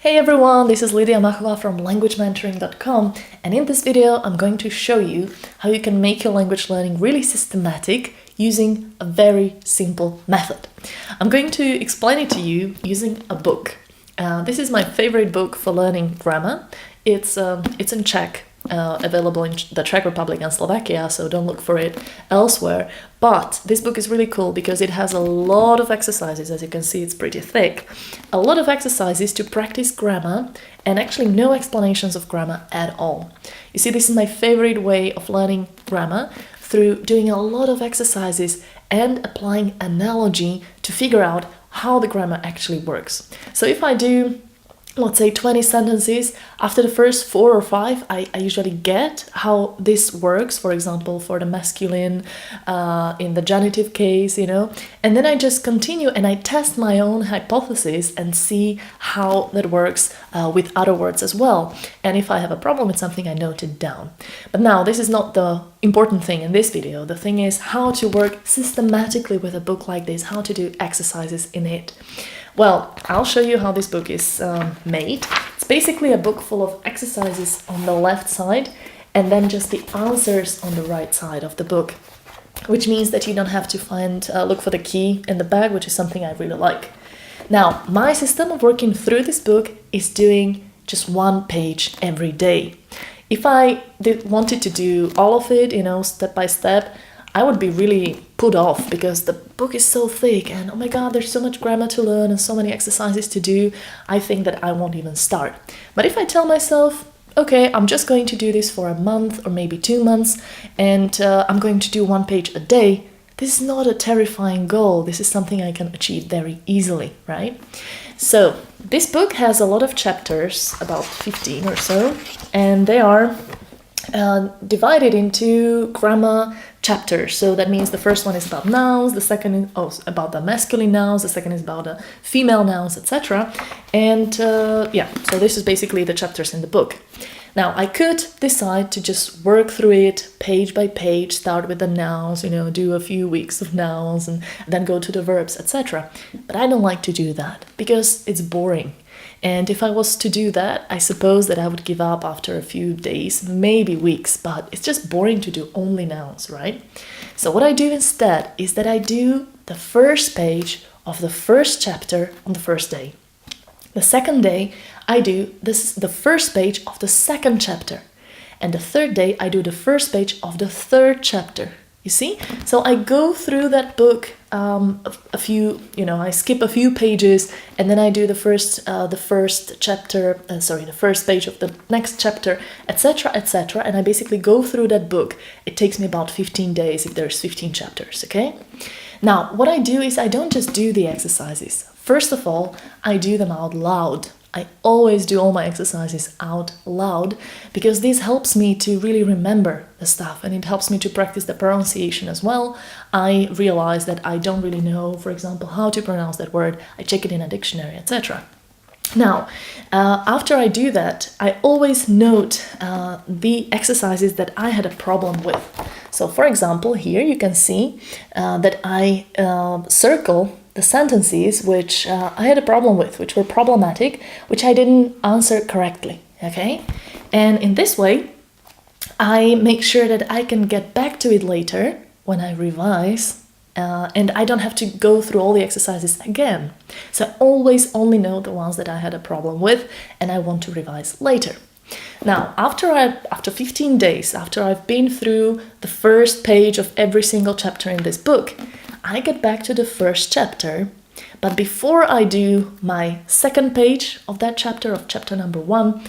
Hey everyone, this is Lydia Machova from languagementoring.com, and in this video I'm going to show you how you can make your language learning really systematic using a very simple method. I'm going to explain it to you using a book. This is my favorite book for learning grammar. It's in Czech, available in the Czech Republic and Slovakia, so don't look for it elsewhere. But this book is really cool because it has a lot of exercises. As you can see, it's pretty thick. A lot of exercises to practice grammar and actually no explanations of grammar at all. You see, this is my favorite way of learning grammar, through doing a lot of exercises and applying analogy to figure out how the grammar actually works. So if I do, let's say 20 sentences, after the first 4 or 5, I usually get how this works, for example, for the masculine, in the genitive case, and then I just continue and I test my own hypothesis and see how that works with other words as well. And if I have a problem with something, I note it down. But now, this is not the important thing in this video. The thing is how to work systematically with a book like this, how to do exercises in it. Well, I'll show you how this book is made. It's basically a book full of exercises on the left side and then just the answers on the right side of the book, which means that you don't have to look for the key in the back, which is something I really like. Now, my system of working through this book is doing just 1 page every day. If I wanted to do all of it, step by step, I would be really put off because the book is so thick and oh my god, there's so much grammar to learn and so many exercises to do. I think that I won't even start. But if I tell myself, okay, I'm just going to do this for a month or maybe 2 months and I'm going to do 1 page a day, this is not a terrifying goal. This is something I can achieve very easily, right? So this book has a lot of chapters, about 15 or so, and they are divided into grammar chapters. So that means the first one is about nouns, the second is about the masculine nouns, the second is about the female nouns, etc. And so this is basically the chapters in the book. Now, I could decide to just work through it page by page, start with the nouns, do a few weeks of nouns and then go to the verbs, etc. But I don't like to do that because it's boring. And if I was to do that, I suppose that I would give up after a few days, maybe weeks, but it's just boring to do only nouns, right? So what I do instead is that I do the first page of the first chapter on the first day. The second day, I do the first page of the second chapter. And the third day, I do the first page of the third chapter. You see? So I go through that book I skip a few pages and then I do the first page of the next chapter, etc., etc. And I basically go through that book. It takes me about 15 days if there's 15 chapters, okay? Now, what I do is I don't just do the exercises. First of all, I do them out loud. I always do all my exercises out loud because this helps me to really remember the stuff and it helps me to practice the pronunciation as well. I realize that I don't really know, for example, how to pronounce that word. I check it in a dictionary, etc. Now, after I do that, I always note the exercises that I had a problem with. So, for example, here you can see that I circle the sentences which I had a problem with, which were problematic, which I didn't answer correctly, okay? And in this way, I make sure that I can get back to it later when I revise, and I don't have to go through all the exercises again. So I always only know the ones that I had a problem with and I want to revise later. Now, after 15 days, after I've been through the first page of every single chapter in this book, I get back to the first chapter, but before I do my second page of that chapter, of chapter number 1,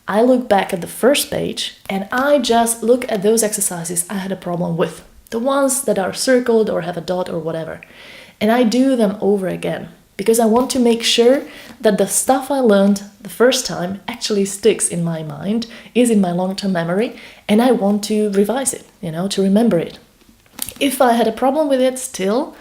I look back at the first page and I just look at those exercises I had a problem with, the ones that are circled or have a dot or whatever, and I do them over again because I want to make sure that the stuff I learned the first time actually sticks in my mind, is in my long-term memory, and I want to revise it, to remember it. If I had a problem with it still,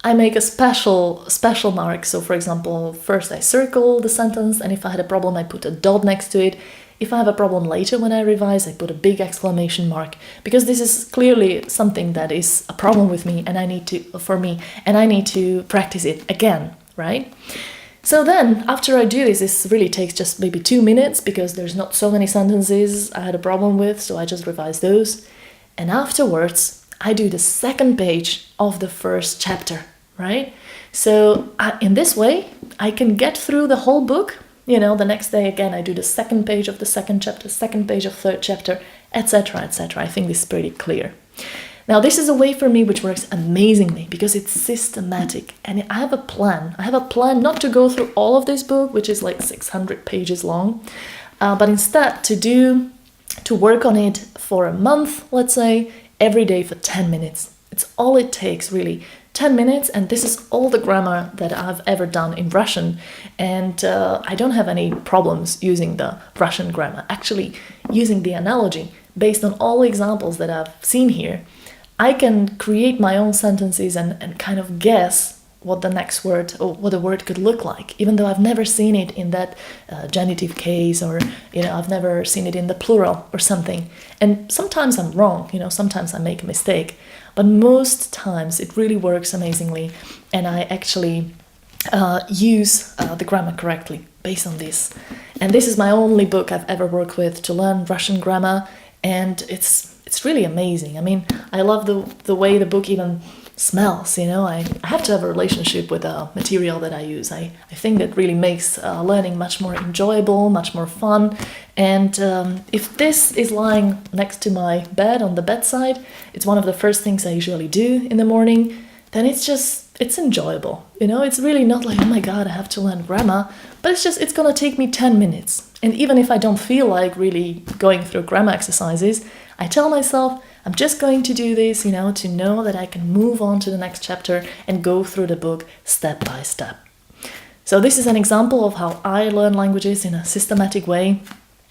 I make a special mark. So for example, first I circle the sentence, and if I had a problem, I put a dot next to it. If I have a problem later when I revise, I put a big exclamation mark, because this is clearly something that is a problem with me and I need to practice it again, right? So then, after I do this really takes just maybe 2 minutes because there's not so many sentences I had a problem with, so I just revise those. And afterwards, I do the second page of the first chapter, right? So in this way, I can get through the whole book. You know, the next day again, I do the second page of the second chapter, second page of third chapter, etc., etc. I think this is pretty clear. Now, this is a way for me which works amazingly because it's systematic and I have a plan. I have a plan not to go through all of this book, which is like 600 pages long, but instead to work on it for a month, let's say, every day for 10 minutes. It's all it takes, really. 10 minutes, and this is all the grammar that I've ever done in Russian, and I don't have any problems using the Russian grammar. Actually, using the analogy, based on all the examples that I've seen here, I can create my own sentences and kind of guess what the next word or what a word could look like, even though I've never seen it in that genitive case, or I've never seen it in the plural or something. And sometimes I'm wrong, sometimes I make a mistake, but most times it really works amazingly, and I actually use the grammar correctly based on this. And this is my only book I've ever worked with to learn Russian grammar, and it's really amazing. I mean, I love the way the book even smells, I have to have a relationship with the material that I use. I think that really makes learning much more enjoyable, much more fun. And if this is lying next to my bed on the bedside, it's one of the first things I usually do in the morning, then it's enjoyable. It's really not like, oh my God, I have to learn grammar, but it's gonna take me 10 minutes. And even if I don't feel like really going through grammar exercises, I tell myself, I'm just going to do this, to know that I can move on to the next chapter and go through the book step by step. So this is an example of how I learn languages in a systematic way.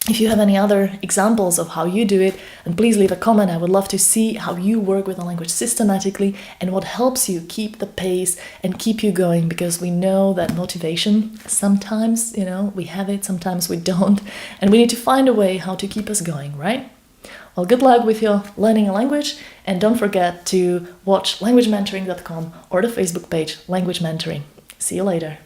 If you have any other examples of how you do it, then please leave a comment. I would love to see how you work with a language systematically and what helps you keep the pace and keep you going, because we know that motivation, sometimes, we have it, sometimes we don't, and we need to find a way how to keep us going, right? Well, good luck with your learning a language, and don't forget to watch languagementoring.com or the Facebook page Language Mentoring. See you later.